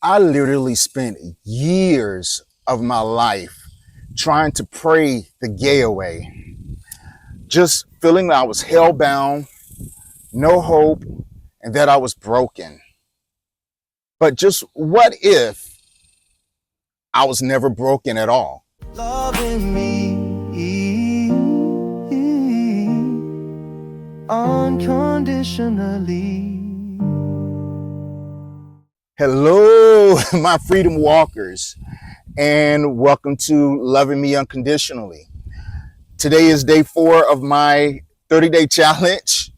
I literally spent years of my life trying to pray the gay away, just feeling that I was hellbound, no hope, and that I was broken. But just what if I was never broken at all? Loving me unconditionally. Hello, my freedom walkers, and welcome to Loving Me Unconditionally. Today is day 4 of my 30-day challenge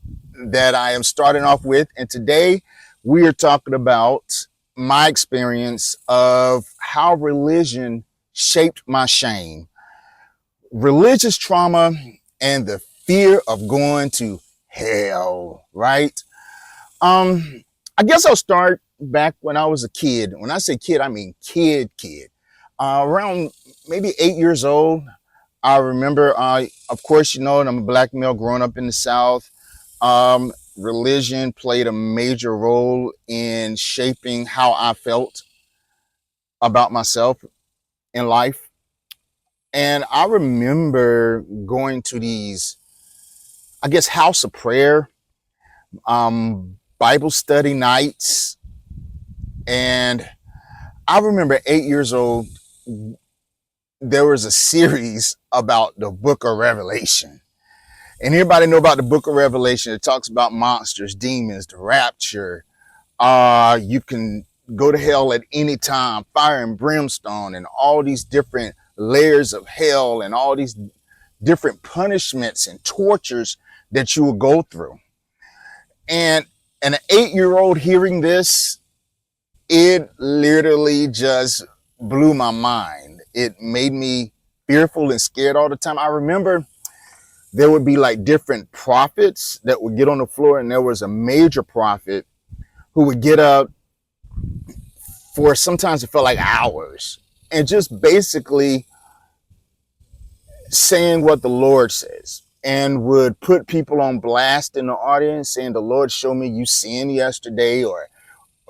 that I am starting off with. And today we are talking about my experience of how religion shaped my shame, religious trauma, and the fear of going to hell, right? I guess I'll start back when I was a kid. When I say kid, I mean kid. Around maybe 8 years old, I remember, of course, you know, I'm a black male growing up in the South. Religion played a major role in shaping how I felt about myself in life. And I remember going to these, I guess, house of prayer, Bible study nights. And I remember 8 years old, there was a series about the book of Revelation. And everybody know about the book of Revelation. It talks about monsters, demons, the rapture. You can go to hell at any time, fire and brimstone, and all these different layers of hell and all these different punishments and tortures that you will go through. And an 8-year-old hearing this, it literally just blew my mind. It made me fearful and scared all the time. I remember there would be like different prophets that would get on the floor, and there was a major prophet who would get up for, sometimes it felt like hours, and just basically saying what the Lord says, and would put people on blast in the audience saying, the Lord showed me you sinned yesterday, or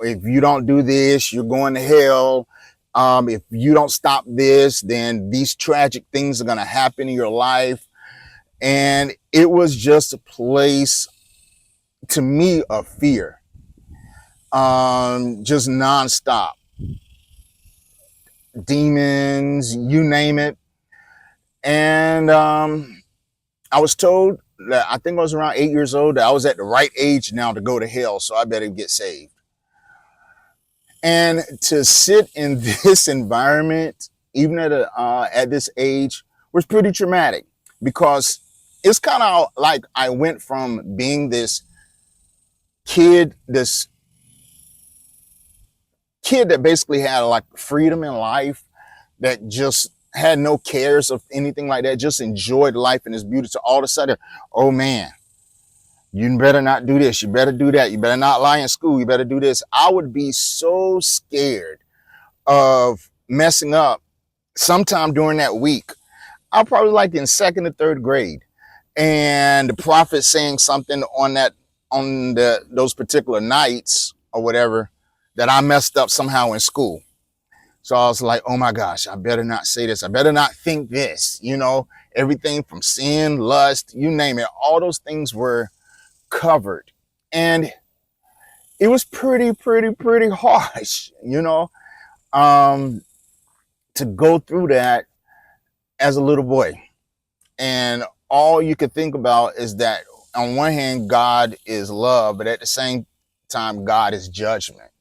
if you don't do this, you're going to hell. If you don't stop this, then these tragic things are going to happen in your life. And it was just a place to me of fear, just nonstop. Demons, you name it. And I was told that, I think I was around 8 years old, that I was at the right age now to go to hell, so I better get saved. And to sit in this environment, even at this age, was pretty traumatic, because it's kind of like I went from being this this kid that basically had like freedom in life, that just had no cares of anything like that, just enjoyed life and its beauty, to all of a sudden, oh man, you better not do this, you better do that, you better not lie in school, you better do this. I would be so scared of messing up sometime during that week. I'm probably like in second or third grade, and the prophet saying something on those particular nights or whatever, that I messed up somehow in school. So I was like, oh my gosh, I better not say this. I better not think this, everything from sin, lust, you name it. All those things were covered. And it was pretty harsh, to go through that as a little boy. And all you could think about is that, on one hand, God is love, but at the same time, God is judgment.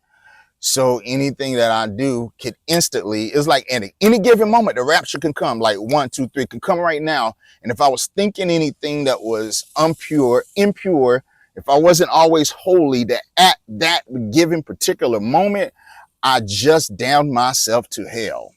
So anything that I do could instantly, it's like at any given moment, the rapture can come, like 1, 2, 3, can come right now. And if I was thinking anything that was impure, if I wasn't always holy, that at that given particular moment, I just damned myself to hell.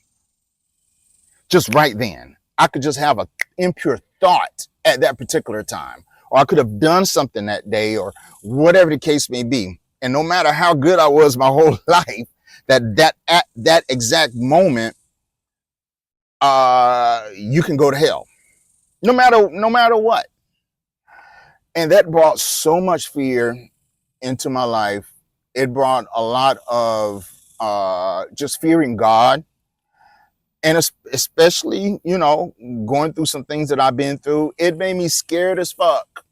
Just right then. I could just have an impure thought at that particular time, or I could have done something that day, or whatever the case may be. And no matter how good I was my whole life, that at that exact moment, you can go to hell, no matter what. And that brought so much fear into my life. It brought a lot of just fearing God, and especially, going through some things that I've been through, it made me scared as fuck.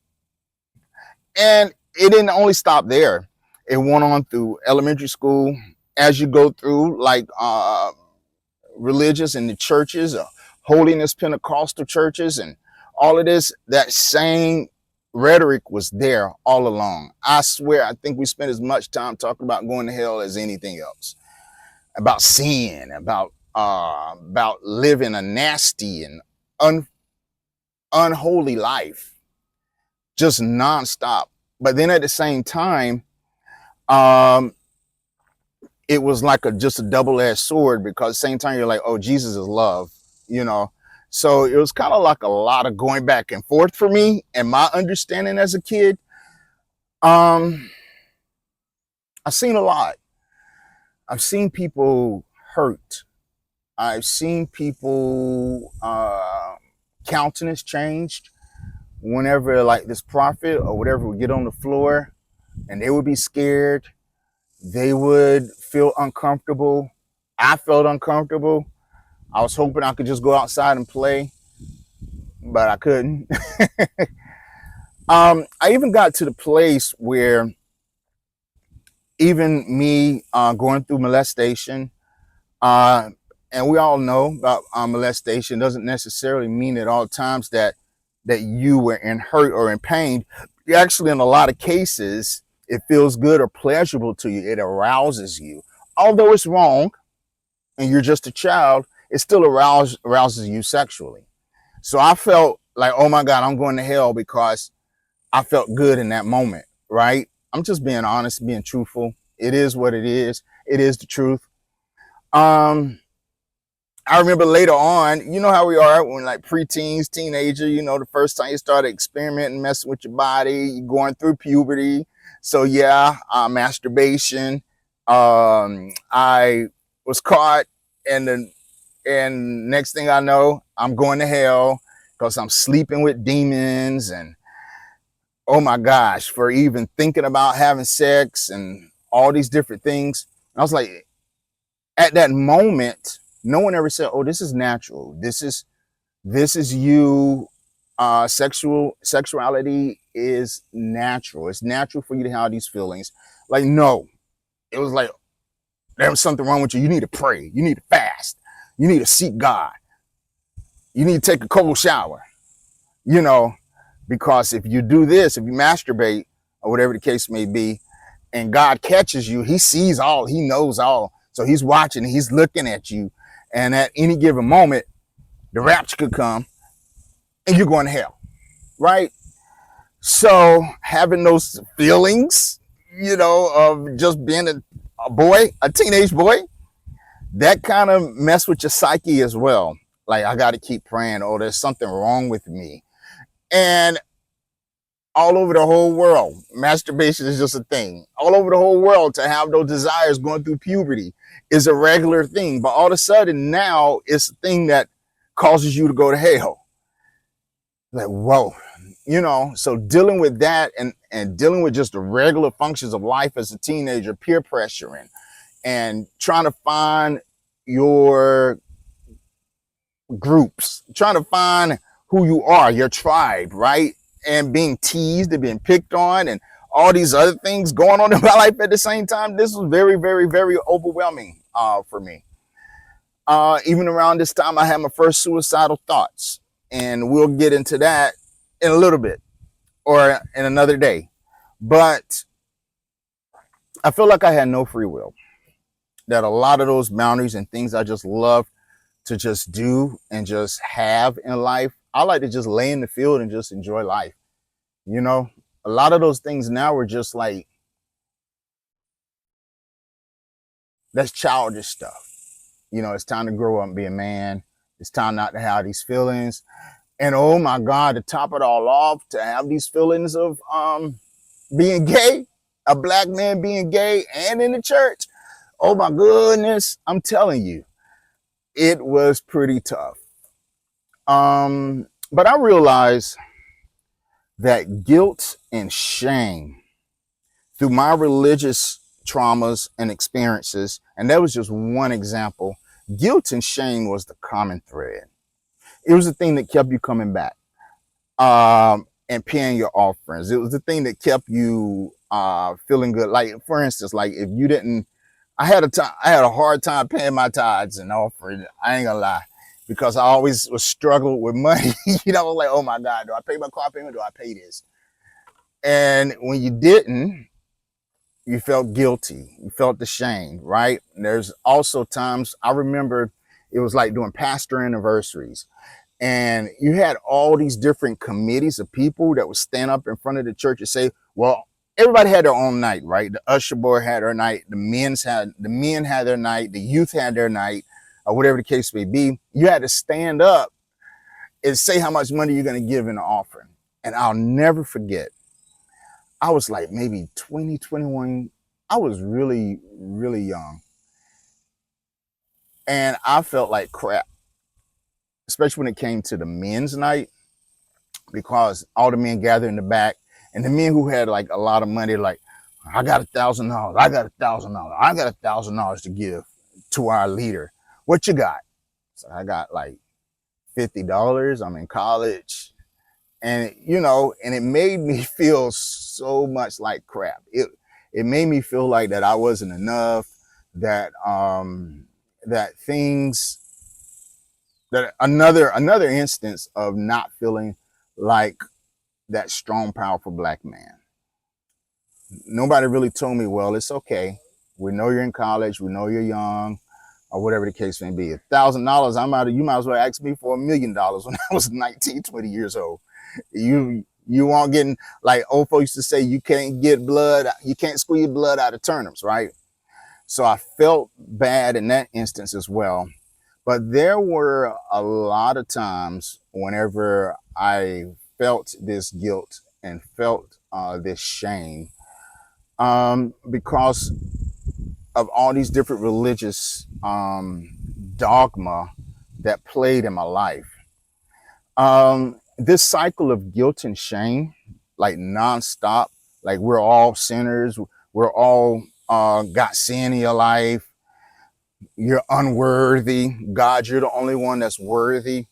And it didn't only stop there. It went on through elementary school. As you go through, like, religious and the churches, holiness Pentecostal churches, and all of this, that same rhetoric was there all along. I swear, I think we spent as much time talking about going to hell as anything else, about sin, about living a nasty and unholy life, just nonstop. But then at the same time, um, it was like just a double-edged sword, because at the same time you're like, oh, Jesus is love, you know. So it was kind of like a lot of going back and forth for me and my understanding as a kid. Um, I've seen a lot. I've seen people hurt. I've seen people countenance changed whenever, like, this prophet or whatever would get on the floor, and they would be scared. They would feel uncomfortable. I felt uncomfortable. I was hoping I could just go outside and play, but I couldn't. I even got to the place where even me going through molestation, uh, and we all know about molestation doesn't necessarily mean at all times that you were in hurt or in pain. Actually, in a lot of cases, it feels good or pleasurable to you. It arouses you. Although it's wrong and you're just a child, it still arouses you sexually. So I felt like, oh my God, I'm going to hell because I felt good in that moment, right? I'm just being honest, being truthful. It is what it is. It is the truth. Um, I remember later on, you know how we are when, like, preteens, teenager, the first time you started experimenting, messing with your body, you're going through puberty. So yeah, masturbation. I was caught, and next thing I know, I'm going to hell because I'm sleeping with demons, and oh my gosh, for even thinking about having sex and all these different things. I was like, at that moment, no one ever said, "Oh, this is natural. This is you. Sexuality is natural. It's natural for you to have these feelings." Like, no, it was like, there was something wrong with you. You need to pray. You need to fast. You need to seek God. You need to take a cold shower. You know, because if you do this, if you masturbate or whatever the case may be, and God catches you, he sees all, he knows all. So he's watching, he's looking at you. And at any given moment, the rapture could come and you're going to hell, right? So having those feelings, of just being a boy, a teenage boy, that kind of mess with your psyche as well. Like, I got to keep praying. Oh, there's something wrong with me. And all over the whole world, masturbation is just a thing. All over the whole world, to have those desires going through puberty is a regular thing. But all of a sudden now it's a thing that causes you to go to hell. Like, whoa, so dealing with that, and dealing with just the regular functions of life as a teenager, peer pressuring and trying to find your groups, trying to find who you are, your tribe, right? And being teased and being picked on and all these other things going on in my life at the same time. This was very, very, very overwhelming for me. Even around this time, I had my first suicidal thoughts, and we'll get into that in a little bit or in another day. But I feel like I had no free will, that a lot of those boundaries and things I just love to just do and just have in life, I like to just lay in the field and just enjoy life. A lot of those things now are just like, that's childish stuff. It's time to grow up and be a man. It's time not to have these feelings. And oh my God, to top it all off, to have these feelings of being gay, a black man being gay and in the church. Oh my goodness, I'm telling you, it was pretty tough. But I realized that guilt and shame through my religious traumas and experiences. And that was just one example. Guilt and shame was the common thread. It was the thing that kept you coming back and paying your offerings. It was the thing that kept you feeling good. Like, for instance, like if you didn't, I had a hard time paying my tithes and offering. I ain't gonna lie, because I always was struggling with money. Like, oh my God, do I pay my car payment? Do I pay this? And when you didn't, you felt guilty. You felt the shame, right? And there's also times I remember it was like doing pastor anniversaries. And you had all these different committees of people that would stand up in front of the church and say, well, everybody had their own night, right? The usher boy had their night, the men had their night, the youth had their night, or whatever the case may be. You had to stand up and say how much money you're going to give in the offering. And I'll never forget, I was like maybe 20, 21. I was really, really young. And I felt like crap, especially when it came to the men's night, because all the men gathered in the back, and the men who had like a lot of money, like, I got $1,000, I got $1,000, I got $1,000 to give to our leader. What you got? So I got like $50. I'm in college. And and it made me feel so much like crap. It made me feel like that I wasn't enough, that that things that another instance of not feeling like that strong, powerful black man. Nobody really told me, well, it's okay. We know you're in college. We know you're young, or whatever the case may be. $1,000, you might as well ask me for $1 million when I was 19, 20 years old. You aren't getting, like old folks used to say, you can't squeeze blood out of turnips, right? So I felt bad in that instance as well. But there were a lot of times whenever I felt this guilt and felt this shame, because of all these different religious dogma that played in my life. This cycle of guilt and shame, like nonstop, like we're all sinners, we're all got sin in your life, you're unworthy, God, you're the only one that's worthy.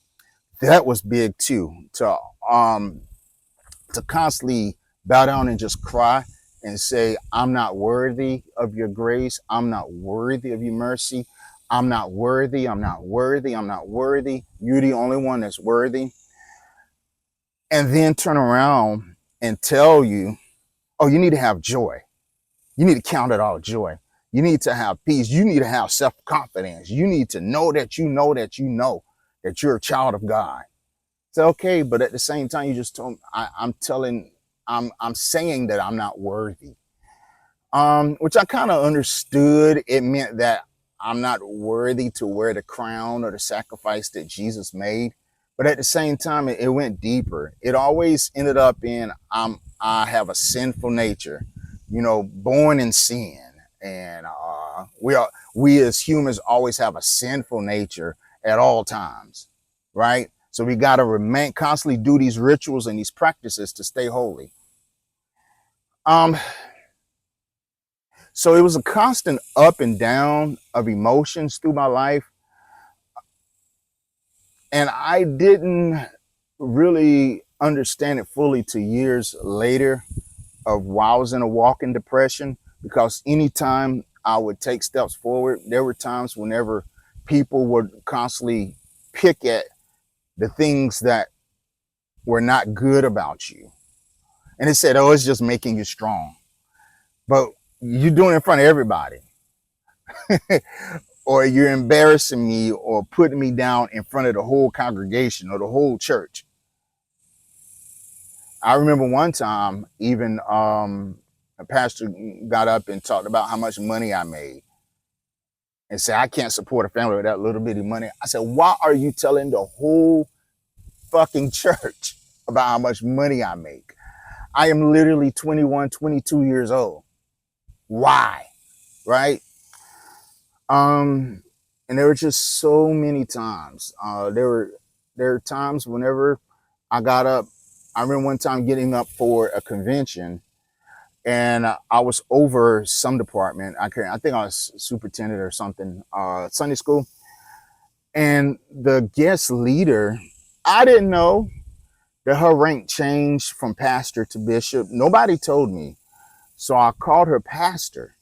That was big too, to constantly bow down and just cry and say, I'm not worthy of your grace, I'm not worthy of your mercy, I'm not worthy, I'm not worthy, I'm not worthy, you're the only one that's worthy. And then turn around and tell you, oh, you need to have joy. You need to count it all joy. You need to have peace. You need to have self-confidence. You need to know that you know that you know that you're a child of God. It's okay, but at the same time, you just told me, I'm saying that I'm not worthy. Which I kind of understood. It meant that I'm not worthy to wear the crown or the sacrifice that Jesus made. But at the same time, it went deeper. It always ended up in I have a sinful nature, born in sin, and we as humans always have a sinful nature at all times, right? So we got to constantly do these rituals and these practices to stay holy. So it was a constant up and down of emotions through my life. And I didn't really understand it fully till years later of why I was in a walking depression, because anytime I would take steps forward, there were times whenever people would constantly pick at the things that were not good about you. And it said, oh, it's just making you strong. But you're doing it in front of everybody. Or you're embarrassing me or putting me down in front of the whole congregation or the whole church. I remember one time, even a pastor got up and talked about how much money I made and said, I can't support a family with that little bitty money. I said, why are you telling the whole fucking church about how much money I make? I am literally 21, 22 years old. Why? Right? And there were just so many times. There were times whenever I got up. I remember one time getting up for a convention, and I was over some department. I think I was superintendent or something, Sunday school. And the guest leader, I didn't know that her rank changed from pastor to bishop. Nobody told me. So I called her pastor.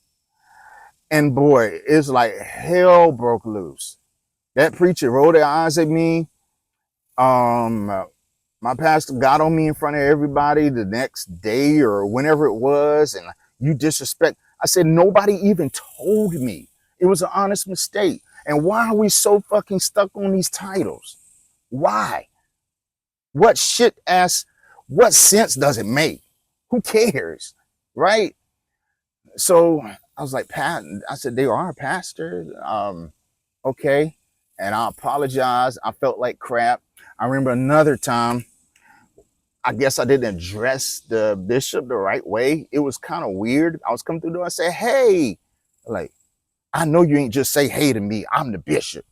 And boy, it's like hell broke loose. That preacher rolled their eyes at me. Um, my pastor got on me in front of everybody the next day or whenever it was, and you disrespect. I said, nobody even told me. It was an honest mistake. And why are we so fucking stuck on these titles? Why? What shit ass, what sense does it make? Who cares? Right? So I was like, Pat, I said, they are a pastor. Okay. And I apologize. I felt like crap. I remember another time, I guess I didn't address the bishop the right way. It was kind of weird. I was coming through the door. I said, hey, like, I know you ain't just say hey to me. I'm the bishop.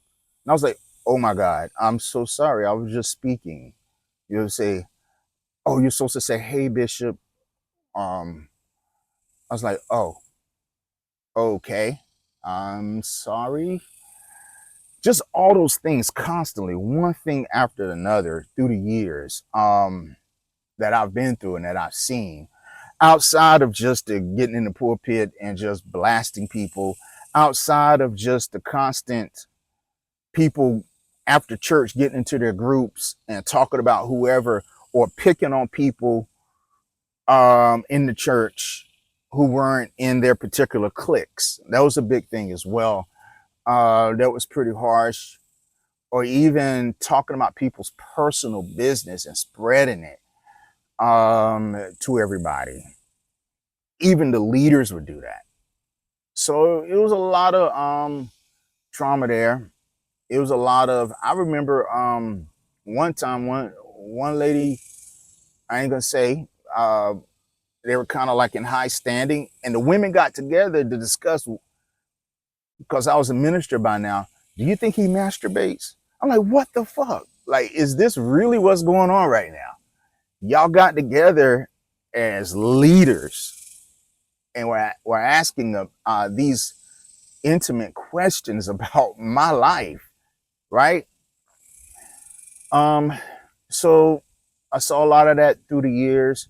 And I was like, oh my God, I'm so sorry. I was just speaking. You'll say, oh, you're supposed to say, hey, bishop. I was like, oh, okay. I'm sorry. Just all those things constantly, one thing after another through the years that I've been through and that I've seen. Outside of just the getting in the pulpit and just blasting people, outside of just the constant people after church getting into their groups and talking about whoever or picking on people in the church who weren't in their particular cliques. That was a big thing as well. That was pretty harsh. Or even talking about people's personal business and spreading it to everybody. Even the leaders would do that. So it was a lot of trauma there. It was a lot of. I remember one time one lady. I ain't gonna say. They were kind of like in high standing, and the women got together to discuss, because I was a minister by now. Do you think he masturbates? I'm like, what the fuck? Like, is this really what's going on right now? Y'all got together as leaders and we're asking these intimate questions about my life, right? Um, so I saw a lot of that through the years.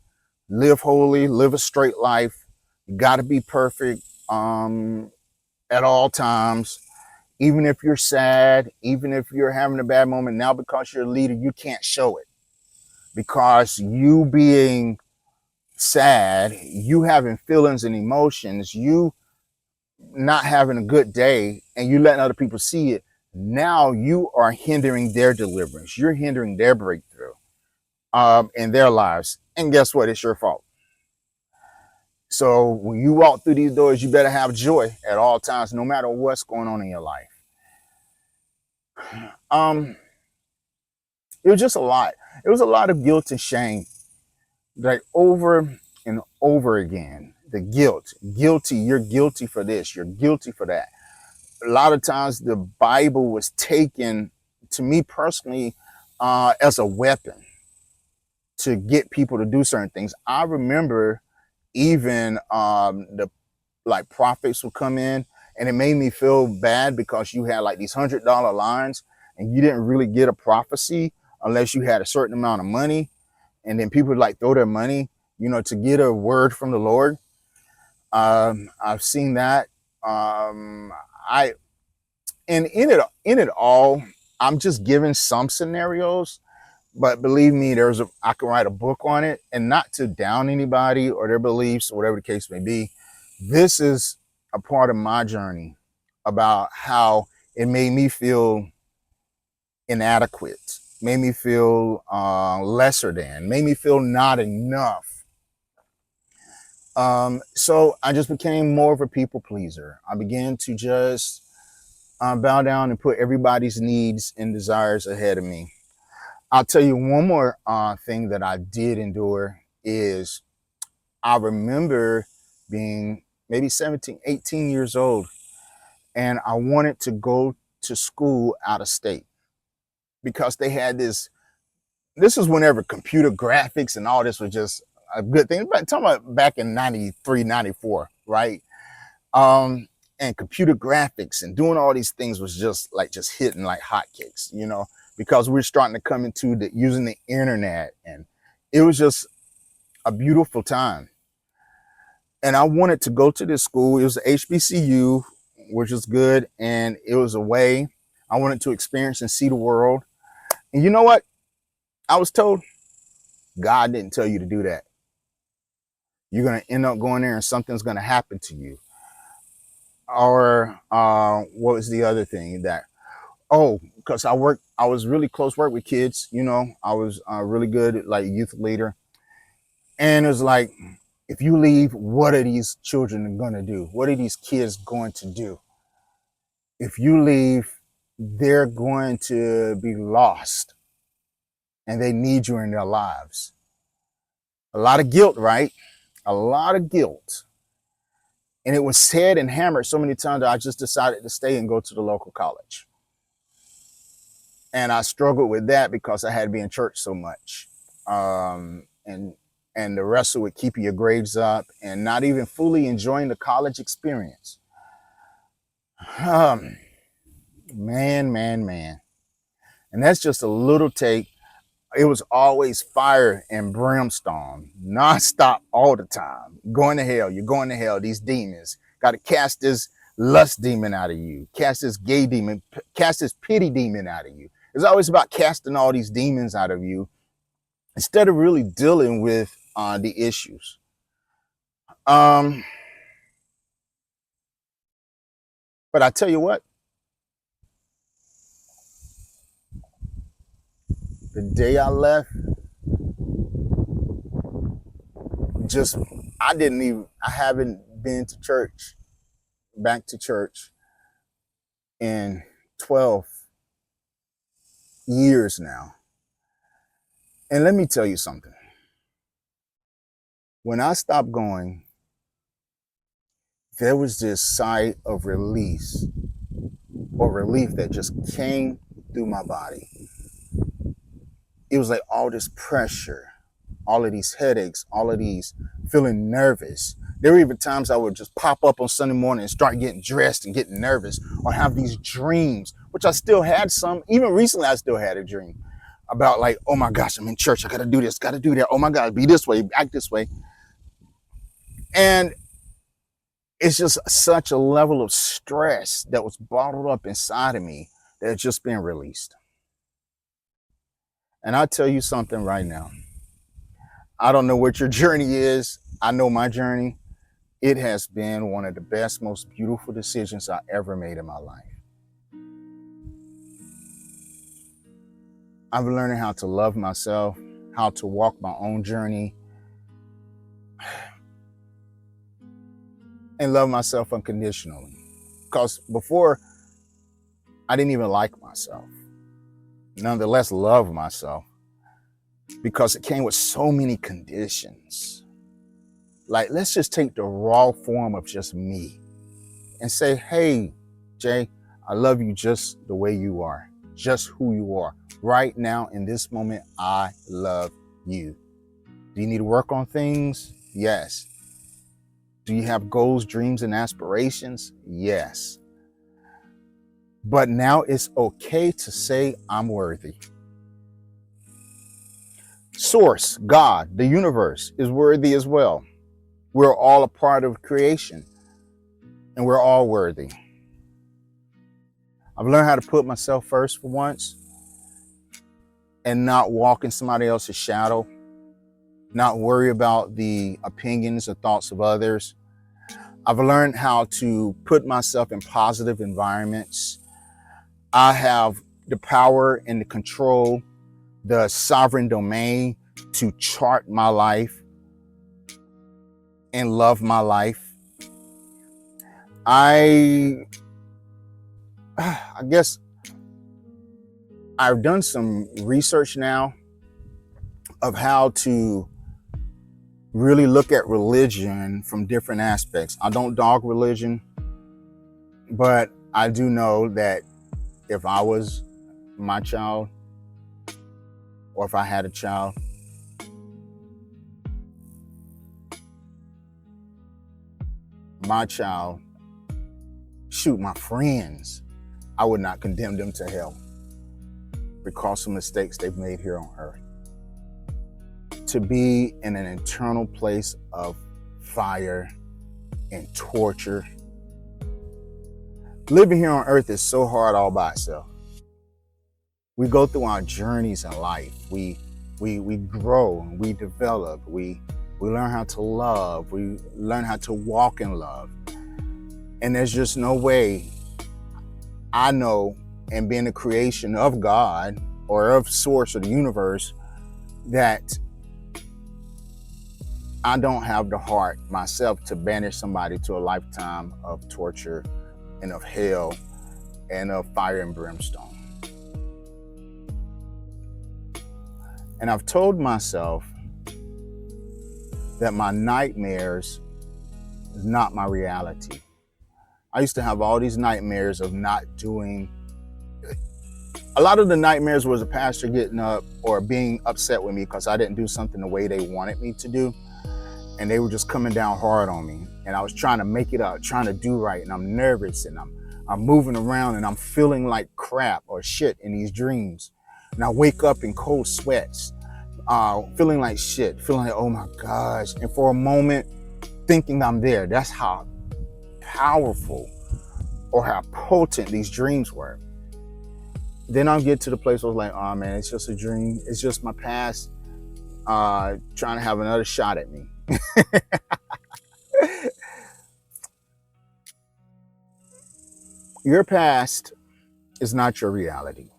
Live holy, live a straight life. You got to be perfect at all times. Even if you're sad, even if you're having a bad moment, now because you're a leader, you can't show it. Because you being sad, you having feelings and emotions, you not having a good day, and you letting other people see it, now you are hindering their deliverance. You're hindering their breakthrough in their lives. And guess what? It's your fault. So when you walk through these doors, you better have joy at all times, no matter what's going on in your life. Um, it was just a lot. It was a lot of guilt and shame, like over and over again. The guilt, guilty, you're guilty for this, you're guilty for that. A lot of times the Bible was taken, to me personally, as a weapon to get people to do certain things. I remember even the like prophets would come in, and it made me feel bad because you had like these $100 lines and you didn't really get a prophecy unless you had a certain amount of money. And then people would like throw their money, to get a word from the Lord. I've seen that. I and in it all, I'm just giving some scenarios, but believe me, I can write a book on it, and not to down anybody or their beliefs or whatever the case may be. This is a part of my journey about how it made me feel inadequate, made me feel lesser than, made me feel not enough. So I just became more of a people pleaser. I began to just bow down and put everybody's needs and desires ahead of me. I'll tell you one more thing that I did endure is I remember being maybe 17, 18 years old, and I wanted to go to school out of state because they had this is whenever computer graphics and all this was just a good thing. But talking about back in 93, 94, right? Um, and computer graphics and doing all these things was just hitting like hotcakes, because we're starting to come into using the internet, and it was just a beautiful time. And I wanted to go to this school. It was a HBCU, which was good, and it was a way I wanted to experience and see the world. And you know what? I was told God didn't tell you to do that. You're gonna end up going there, and something's gonna happen to you. Or what was the other thing that? Oh, because I was really close work with kids. I was really good at like youth leader, and it was like, if you leave, what are these children going to do? What are these kids going to do? If you leave, they're going to be lost, and they need you in their lives. A lot of guilt, right? A lot of guilt. And it was said and hammered so many times that I just decided to stay and go to the local college. And I struggled with that because I had to be in church so much. And the wrestle with keeping your grades up and not even fully enjoying the college experience. Man. And that's just a little take. It was always fire and brimstone, nonstop all the time. Going to hell, you're going to hell. These demons got to cast this lust demon out of you, cast this gay demon, cast this pity demon out of you. It's always about casting all these demons out of you instead of really dealing with the issues. But I tell you what, the day I left, I haven't been to church, back to church in 12 years now. And let me tell you something. When I stopped going, there was this sigh of release or relief that just came through my body. It was like all this pressure, all of these headaches, all of these feeling nervous. There were even times I would just pop up on Sunday morning and start getting dressed and getting nervous, or have these dreams, which I still had some. Even recently, I still had a dream about like, oh my gosh, I'm in church. I got to do this, got to do that. Oh my God, be this way, act this way. And it's just such a level of stress that was bottled up inside of me that had just been released. And I'll tell you something right now. I don't know what your journey is. I know my journey. It has been one of the best, most beautiful decisions I ever made in my life. I've learned how to love myself, how to walk my own journey, and love myself unconditionally. Because before, I didn't even like myself. Nonetheless, love myself, because it came with so many conditions. Like, let's just take the raw form of just me and say, hey, Jay, I love you just the way you are, just who you are. Right now, in this moment, I love you. Do you need to work on things? Yes. Do you have goals, dreams, and aspirations? Yes. But now it's okay to say I'm worthy. Source, God, the universe, is worthy as well. We're all a part of creation, and we're all worthy. I've learned how to put myself first for once and not walk in somebody else's shadow, not worry about the opinions or thoughts of others. I've learned how to put myself in positive environments. I have the power and the control, the sovereign domain to chart my life and love my life. I guess I've done some research now of how to really look at religion from different aspects. I don't dog religion, but I do know that if I was my child, or if I had a child, my child, shoot, my friends, I would not condemn them to hell because of mistakes they've made here on earth. To be in an eternal place of fire and torture. Living here on earth is so hard all by itself. We go through our journeys in life. We grow and we develop. We learn how to love. We learn how to walk in love. And there's just no way I know, and being a creation of God or of source of the universe, that I don't have the heart myself to banish somebody to a lifetime of torture and of hell and of fire and brimstone. And I've told myself that my nightmares is not my reality. I used to have all these nightmares of not doing. A lot of the nightmares was a pastor getting up or being upset with me because I didn't do something the way they wanted me to do. And they were just coming down hard on me. And I was trying to make it up, trying to do right. And I'm nervous and I'm moving around and I'm feeling like crap or shit in these dreams. And I wake up in cold sweats, feeling like shit, feeling like, oh my gosh. And for a moment, thinking I'm there. That's how powerful or how potent these dreams were. Then I'll get to the place where I was like, oh man, it's just a dream. It's just my past trying to have another shot at me. Your past is not your reality.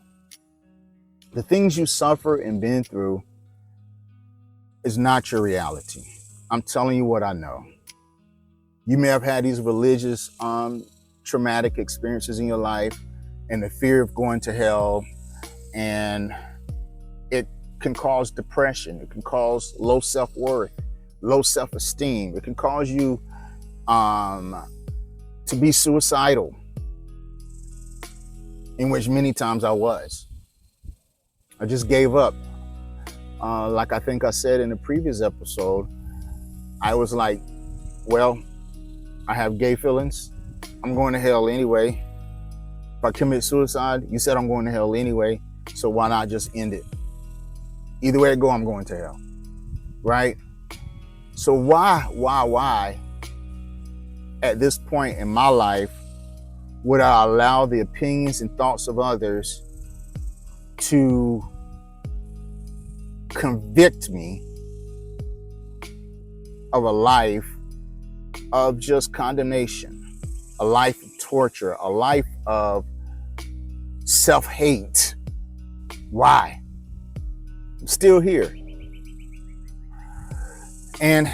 The things you suffer and been through is not your reality. I'm telling you what I know. You may have had these religious, traumatic experiences in your life and the fear of going to hell, and it can cause depression. It can cause low self-worth, low self-esteem. It can cause you to be suicidal, in which many times I was. I just gave up. Like I think I said in the previous episode, I was like, well, I have gay feelings. I'm going to hell anyway. If I commit suicide, you said I'm going to hell anyway, so why not just end it? Either way I go, I'm going to hell, right? So why at this point in my life would I allow the opinions and thoughts of others to convict me of a life of just condemnation, a life of torture, a life of self-hate? Why? I'm still here. And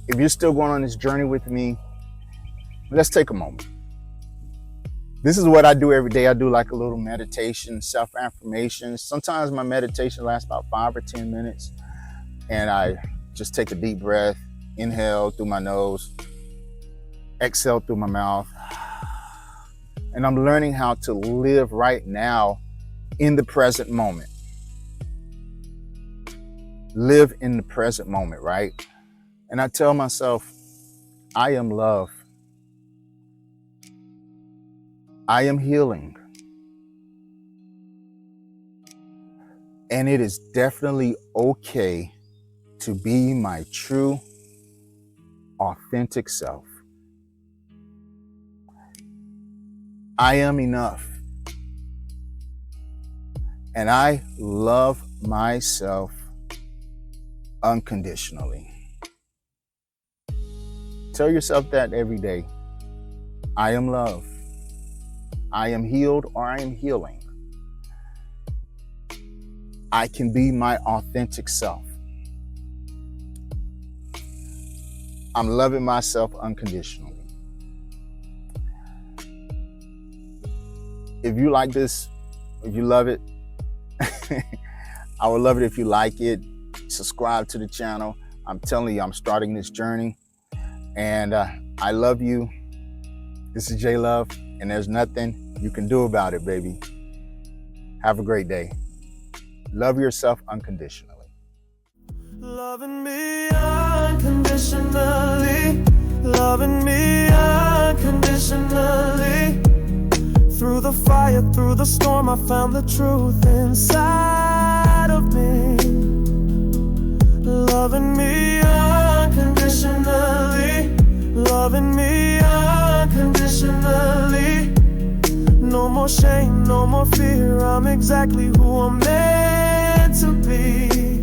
if you're still going on this journey with me, let's take a moment. This is what I do every day. I do like a little meditation, self-affirmation. Sometimes my meditation lasts about 5 or 10 minutes. And I just take a deep breath, inhale through my nose, exhale through my mouth. And I'm learning how to live right now in the present moment. Live in the present moment, right? And I tell myself, I am love. I am healing. And it is definitely okay to be my true, authentic self. I am enough. And I love myself unconditionally. Tell yourself that every day. I am love. I am healed, or I am healing. I can be my authentic self. I'm loving myself unconditionally. If you like this, if you love it, I would love it if you like it. Subscribe to the channel. I'm telling you, I'm starting this journey. And I love you. This is J Love, and there's nothing you can do about it, baby. Have a great day. Love yourself unconditionally. Loving me unconditionally. loving me unconditionally. Through the fire, through the storm, I found the truth inside of me. Loving me unconditionally, loving me unconditionally. No more shame, no more fear, I'm exactly who I'm meant to be.